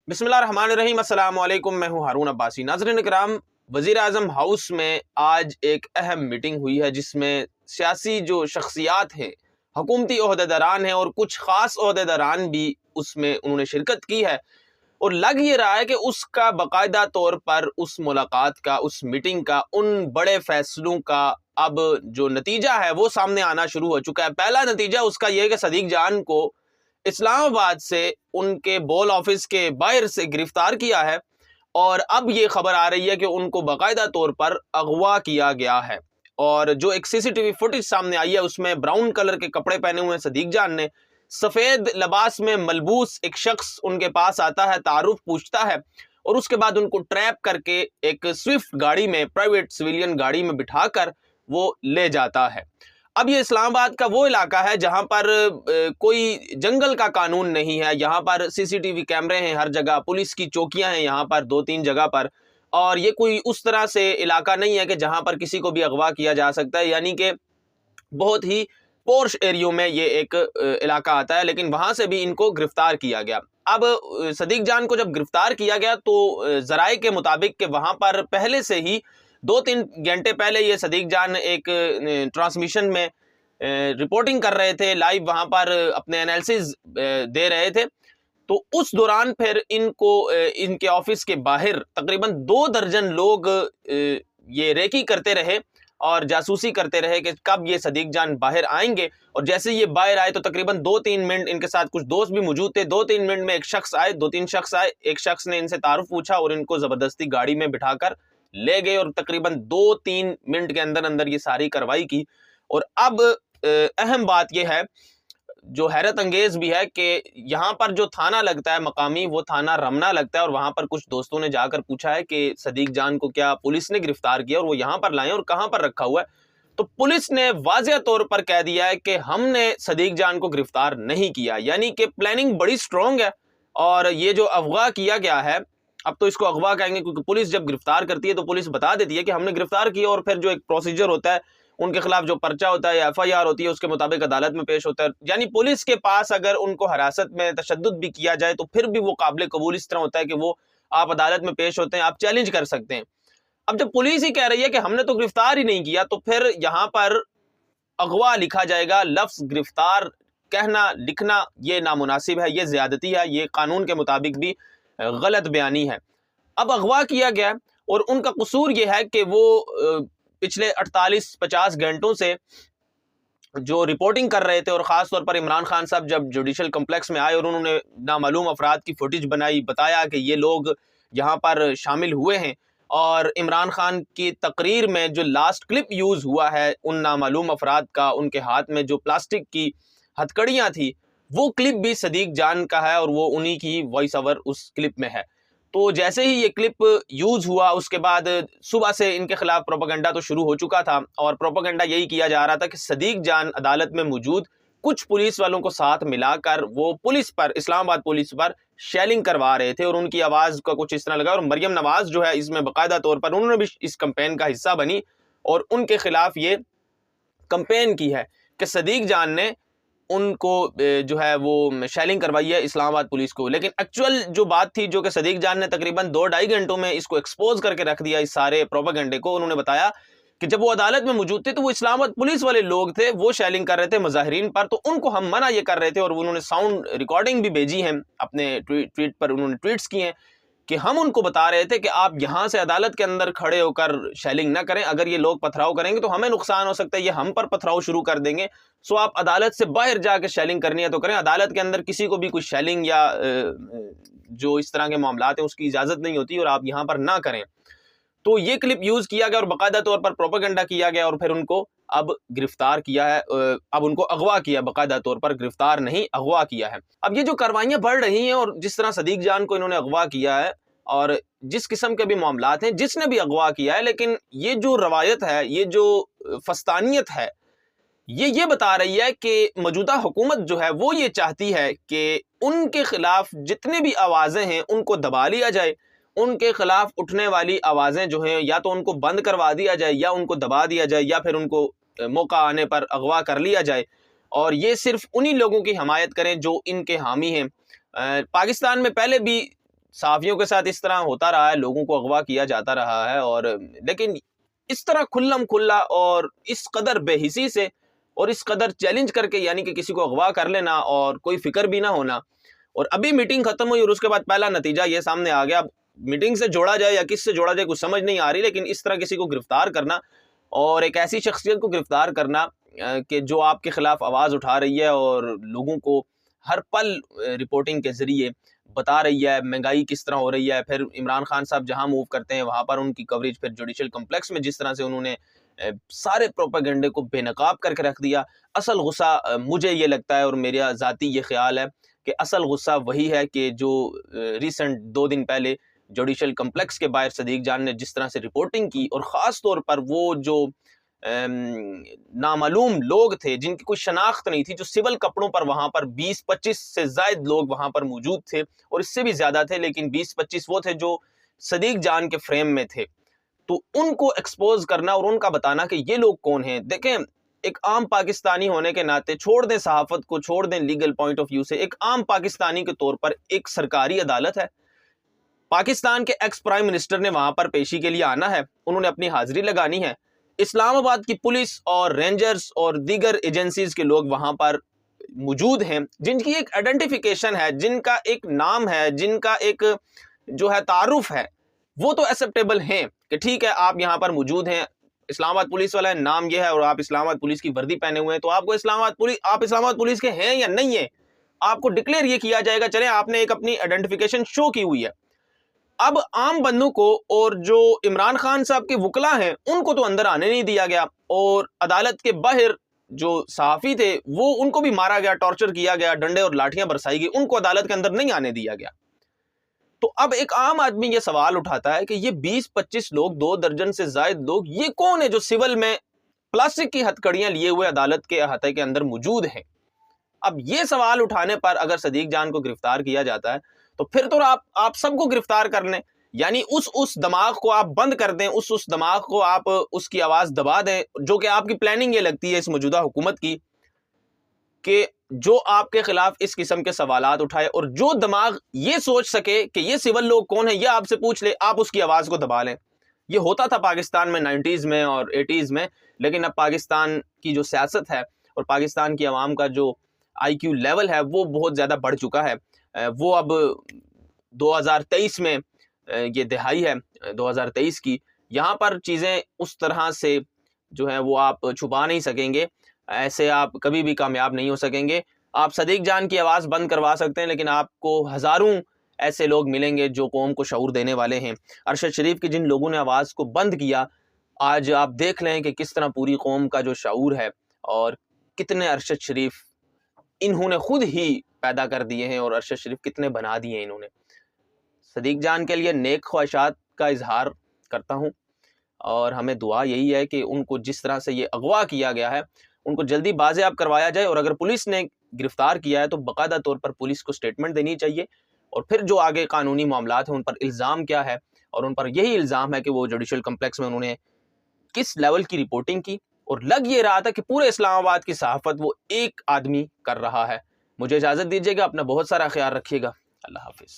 बिस्मिल्लाहिर्रहमानिर्रहीम। अस्सलाम वालेकुम। मैं हूं हारून अब्बासी। नाज़रीन इकराम, वज़ीर आज़म हाउस में आज एक अहम मीटिंग हुई है जिसमें सियासी जो शख्सियात हैं, हुकूमती ओहदेदारान हैं और कुछ ख़ास ओहदेदारान भी उसमें उन्होंने शिरकत की है। और लग ये रहा है कि उसका बाकायदा तौर पर उस मुलाकात का, उस मीटिंग का, उन बड़े फैसलों का अब जो नतीजा है वो सामने आना शुरू हो चुका है। पहला नतीजा उसका ये है कि सदीक जान को इस्लामाबाद से उनके बॉल ऑफिस के बाहर से गिरफ्तार किया है और अब ये खबर आ रही है कि उनको बाकायदा तौर पर अगवा किया गया है। और जो एक सीसीटीवी फुटेज सामने आई है उसमें ब्राउन कलर के कपड़े पहने हुए सदीक जान ने, सफ़ेद लिबास में मलबूस एक शख्स उनके पास आता है, तारुफ पूछता है और उसके बाद उनको ट्रैप करके एक स्विफ्ट गाड़ी में, प्राइवेट सिविलियन गाड़ी में बिठाकर वो ले जाता है। अब ये इस्लामाबाद का वो इलाका है जहां पर कोई जंगल का कानून नहीं है। यहाँ पर सीसीटीवी कैमरे हैं हर जगह, पुलिस की चौकियां हैं यहाँ पर 2-3 जगह पर, और ये कोई उस तरह से इलाका नहीं है कि जहां पर किसी को भी अगवा किया जा सकता है। यानी कि बहुत ही पोर्श एरियो में ये एक इलाका आता है, लेकिन वहां से भी इनको गिरफ्तार किया गया। अब सदीक जान को जब गिरफ्तार किया गया तो जराए के मुताबिक कि वहां पर पहले से ही 2-3 घंटे पहले ये सदीक जान एक ट्रांसमिशन में रिपोर्टिंग कर रहे थे, लाइव वहां पर अपने एनालिसिस दे रहे थे। तो उस दौरान फिर इनको इनके ऑफिस के बाहर तकरीबन 2 दर्जन लोग ये रेकी करते रहे और जासूसी करते रहे कि कब ये सदीक जान बाहर आएंगे। और जैसे ये बाहर आए तो तकरीबन 2-3 मिनट, इनके साथ कुछ दोस्त भी मौजूद थे, 2-3 मिनट में एक शख्स आए, 2-3 शख्स आए। एक शख्स ने इनसे तारुफ पूछा और इनको जबरदस्ती गाड़ी में बिठाकर ले गए और तकरीबन 2-3 मिनट के अंदर अंदर ये सारी कार्रवाई की। और अब अहम बात यह है, जो हैरत अंगेज भी है, कि यहाँ पर जो थाना लगता है मकामी, वो थाना रमना लगता है। और वहां पर कुछ दोस्तों ने जाकर पूछा है कि सदीक जान को क्या पुलिस ने गिरफ्तार किया और वो यहाँ पर लाए और कहाँ पर रखा हुआ है। तो पुलिस ने वाज़ेह तौर पर कह दिया है कि हमने सदीक जान को गिरफ्तार नहीं किया। यानी कि प्लानिंग बड़ी स्ट्रॉन्ग है। और ये जो अगवा किया गया है, अब तो इसको अगवा कहेंगे क्योंकि पुलिस जब गिरफ्तार करती है तो पुलिस बता देती है कि हमने गिरफ्तार किया, और फिर जो एक प्रोसीजर होता है, उनके खिलाफ जो पर्चा होता है या FIR होती है, उसके मुताबिक अदालत में पेश होता है। यानी पुलिस के पास अगर उनको हिरासत में तशद्दुद भी किया जाए तो फिर भी वो काबिल कबूल इस तरह होता है कि वो आप अदालत में पेश होते हैं, आप चैलेंज कर सकते हैं। अब जब पुलिस ही कह रही है कि हमने तो गिरफ्तार ही नहीं किया, तो फिर यहाँ पर अगवा लिखा जाएगा। लफ्ज गिरफ्तार कहना, लिखना ये नामुनासिब है, ये ज्यादती है, ये कानून के मुताबिक भी गलत बयानी है। अब अगवा किया गया और उनका कसूर यह है कि वो पिछले 48-50 घंटों से जो रिपोर्टिंग कर रहे थे, और ख़ास तौर पर इमरान खान साहब जब जुडिशल कम्प्लेक्स में आए और उन्होंने नामालूम अफराद की फुटेज बनाई, बताया कि ये लोग यहाँ पर शामिल हुए हैं। और इमरान खान की तकरीर में जो लास्ट क्लिप यूज़ हुआ है उन नामालूम अफराद का, उनके हाथ में जो प्लास्टिक की हथकड़ियाँ थी, वो क्लिप भी सदीक जान का है और वो उन्हीं की वॉइस ओवर उस क्लिप में है। तो जैसे ही ये क्लिप यूज़ हुआ उसके बाद सुबह से इनके खिलाफ प्रोपेगेंडा तो शुरू हो चुका था, और प्रोपेगेंडा यही किया जा रहा था कि सदीक जान अदालत में मौजूद कुछ पुलिस वालों को साथ मिलाकर वो पुलिस पर, इस्लामाबाद पुलिस पर शेलिंग करवा रहे थे। और उनकी आवाज़ का कुछ इस तरह लगा, और मरियम नवाज जो है इसमें बाकायदा तौर पर उन्होंने भी इस कैंपेन का हिस्सा बनी और उनके खिलाफ ये कैंपेन की है कि सदीक जान ने उनको जो है वो शेलिंग करवाई है इस्लामाबाद पुलिस को। लेकिन एक्चुअल जो बात थी, जो कि सदीक जान ने तकरीबन 2-2.5 घंटों में इसको एक्सपोज करके रख दिया, इस सारे प्रोपेगेंडे को। उन्होंने बताया कि जब वो अदालत में मौजूद थे तो वो इस्लामाबाद पुलिस वाले लोग थे, वो शेलिंग कर रहे थे मुजाहिरीन पर, तो उनको हम मना ये कर रहे थे। और उन्होंने साउंड रिकॉर्डिंग भी भेजी है अपने ट्वीट पर, उन्होंने ट्वीट्स किए हैं कि हम उनको बता रहे थे कि आप यहाँ से अदालत के अंदर खड़े होकर शेलिंग ना करें, अगर ये लोग पथराव करेंगे तो हमें नुकसान हो सकता है, ये हम पर पथराव शुरू कर देंगे। सो आप अदालत से बाहर जाके शेलिंग करनी है तो करें, अदालत के अंदर किसी को भी कुछ शेलिंग या जो इस तरह के मामलात हैं उसकी इजाज़त नहीं होती, और आप यहाँ पर ना करें। तो ये क्लिप यूज़ किया गया और बाकायदा तौर पर प्रोपेगेंडा किया गया, और फिर उनको अब गिरफ्तार किया है, अब उनको अगवा किया, बाकायदा तौर पर गिरफ्तार नहीं अगवा किया है। अब ये जो कार्रवाइयाँ बढ़ रही हैं और जिस तरह सदीक जान को इन्होंने अगवा किया है और जिस किस्म के भी मामलात हैं, जिसने भी अगवा किया है, लेकिन ये जो रवायत है, ये जो फस्तानियत है, ये बता रही है कि मौजूदा हुकूमत जो है वो ये चाहती है कि उनके खिलाफ जितने भी आवाज़ें हैं उनको दबा लिया जाए, उनके खिलाफ उठने वाली आवाज़ें जो हैं या तो उनको बंद करवा दिया जाए या उनको दबा दिया जाए या फिर उनको मौका आने पर अगवा कर लिया जाए, और ये सिर्फ उन्हीं लोगों की हमायत करें जो इनके हामी हैं। पाकिस्तान में पहले भी صحافیوں کے ساتھ اس طرح ہوتا رہا ہے، لوگوں کو اغوا کیا جاتا رہا ہے، اور لیکن اس طرح کھلم کھلا اور اس قدر بے حسی سے اور اس قدر چیلنج کر کے، یعنی کہ کسی کو اغوا کر لینا اور کوئی فکر بھی نہ ہونا، اور ابھی میٹنگ ختم ہوئی اور اس کے بعد پہلا نتیجہ یہ سامنے آ گیا. میٹنگ سے جوڑا جائے یا کس سے جوڑا جائے کچھ سمجھ نہیں آ رہی، لیکن اس طرح کسی کو گرفتار کرنا اور ایک ایسی شخصیت کو گرفتار کرنا کہ جو آپ کے خلاف آواز اٹھا رہی ہے اور لوگوں کو ہر پل رپورٹنگ کے ذریعے بتا رہی ہے مہنگائی کس طرح ہو رہی ہے، پھر عمران خان صاحب جہاں موو کرتے ہیں وہاں پر ان کی کوریج، پھر جوڈیشل کمپلیکس میں جس طرح سے انہوں نے سارے پروپیگنڈے کو بے نقاب کر کے رکھ دیا. اصل غصہ مجھے یہ لگتا ہے اور میرا ذاتی یہ خیال ہے کہ اصل غصہ وہی ہے کہ جو ریسنٹ 2 دن پہلے جوڈیشل کمپلیکس کے باہر صدیق جان نے جس طرح سے رپورٹنگ کی، اور خاص طور پر وہ جو نامعلوم لوگ تھے جن کی کوئی شناخت نہیں تھی، جو سول کپڑوں پر وہاں پر 20-25 سے زائد لوگ وہاں پر موجود تھے، اور اس سے بھی زیادہ تھے، لیکن 20-25 وہ تھے جو صدیق جان کے فریم میں تھے. تو ان کو ایکسپوز کرنا اور ان کا بتانا کہ یہ لوگ کون ہیں. دیکھیں، ایک عام پاکستانی ہونے کے ناطے، چھوڑ دیں صحافت کو، چھوڑ دیں لیگل پوائنٹ آف ویو سے، ایک عام پاکستانی کے طور پر ایک سرکاری عدالت ہے، پاکستان کے ایکس پرائم منسٹر نے وہاں پر پیشی کے لیے آنا ہے، انہوں نے اپنی حاضری لگانی ہے. اسلام آباد کی پولیس اور رینجرز اور دیگر ایجنسیز کے لوگ وہاں پر موجود ہیں، جن کی ایک آئیڈینٹیفیکیشن ہے، جن کا ایک نام ہے، جن کا ایک جو ہے تعارف ہے، وہ تو ایکسیپٹیبل ہیں کہ ٹھیک ہے آپ یہاں پر موجود ہیں، اسلام آباد پولیس والا ہے، نام یہ ہے، اور آپ اسلام آباد پولیس کی وردی پہنے ہوئے ہیں، تو آپ کو آپ اسلام آباد پولیس کے ہیں یا نہیں ہیں، آپ کو ڈکلیئر یہ کیا جائے گا، چلیں آپ نے ایک اپنی آئیڈینٹیفیکیشن شو کی ہوئی ہے. اب عام بندوں کو اور جو عمران خان صاحب کے وکلا ہیں ان کو تو اندر آنے نہیں دیا گیا، اور عدالت کے باہر جو صحافی تھے وہ ان کو بھی مارا گیا، ٹارچر کیا گیا، ڈنڈے اور لاٹھیاں برسائی گئی، ان کو عدالت کے اندر نہیں آنے دیا گیا. تو اب ایک عام آدمی یہ سوال اٹھاتا ہے کہ یہ 20-25 لوگ، 2 درجن سے زائد لوگ، یہ کون ہے جو سول میں پلاسٹک کی ہتھکڑیاں لیے ہوئے عدالت کے احاطے کے اندر موجود ہیں؟ اب یہ سوال اٹھانے پر اگر صدیق جان کو گرفتار کیا جاتا ہے تو پھر تو آپ سب کو گرفتار کر لیں، یعنی اس دماغ کو آپ بند کر دیں، اس دماغ کو آپ اس کی آواز دبا دیں، جو کہ آپ کی پلاننگ یہ لگتی ہے اس موجودہ حکومت کی کہ جو آپ کے خلاف اس قسم کے سوالات اٹھائے، اور جو دماغ یہ سوچ سکے کہ یہ سول لوگ کون ہیں، یہ آپ سے پوچھ لے، آپ اس کی آواز کو دبا لیں. یہ ہوتا تھا پاکستان میں 90s میں اور 80s میں، لیکن اب پاکستان کی جو سیاست ہے اور پاکستان کی عوام کا جو آئی کیو لیول ہے وہ بہت زیادہ بڑھ چکا ہے. وہ اب 2023 میں یہ دہائی ہے 2023 کی، یہاں پر چیزیں اس طرح سے جو ہیں وہ آپ چھپا نہیں سکیں گے، ایسے آپ کبھی بھی کامیاب نہیں ہو سکیں گے. آپ صدیق جان کی آواز بند کروا سکتے ہیں، لیکن آپ کو ہزاروں ایسے لوگ ملیں گے جو قوم کو شعور دینے والے ہیں. ارشد شریف کی جن لوگوں نے آواز کو بند کیا، آج آپ دیکھ لیں کہ کس طرح پوری قوم کا جو شعور ہے، اور کتنے ارشد شریف انہوں نے خود ہی پیدا کر دیے ہیں، اور ارشد شریف کتنے بنا دیے ہیں انہوں نے. صدیق جان کے لیے نیک خواہشات کا اظہار کرتا ہوں، اور ہمیں دعا یہی ہے کہ ان کو جس طرح سے یہ اغوا کیا گیا ہے ان کو جلدی بازیاب کروایا جائے، اور اگر پولیس نے گرفتار کیا ہے تو باقاعدہ طور پر پولیس کو سٹیٹمنٹ دینی چاہیے، اور پھر جو آگے قانونی معاملات ہیں ان پر الزام کیا ہے، اور ان پر یہی الزام ہے کہ وہ جوڈیشل کمپلیکس میں انہوں نے کس لیول کی رپورٹنگ کی، اور لگ یہ رہا تھا کہ پورے اسلام آباد کی صحافت وہ ایک آدمی کر رہا ہے. مجھے اجازت دیجیے گا، اپنا بہت سارا خیال رکھیے گا. اللہ حافظ.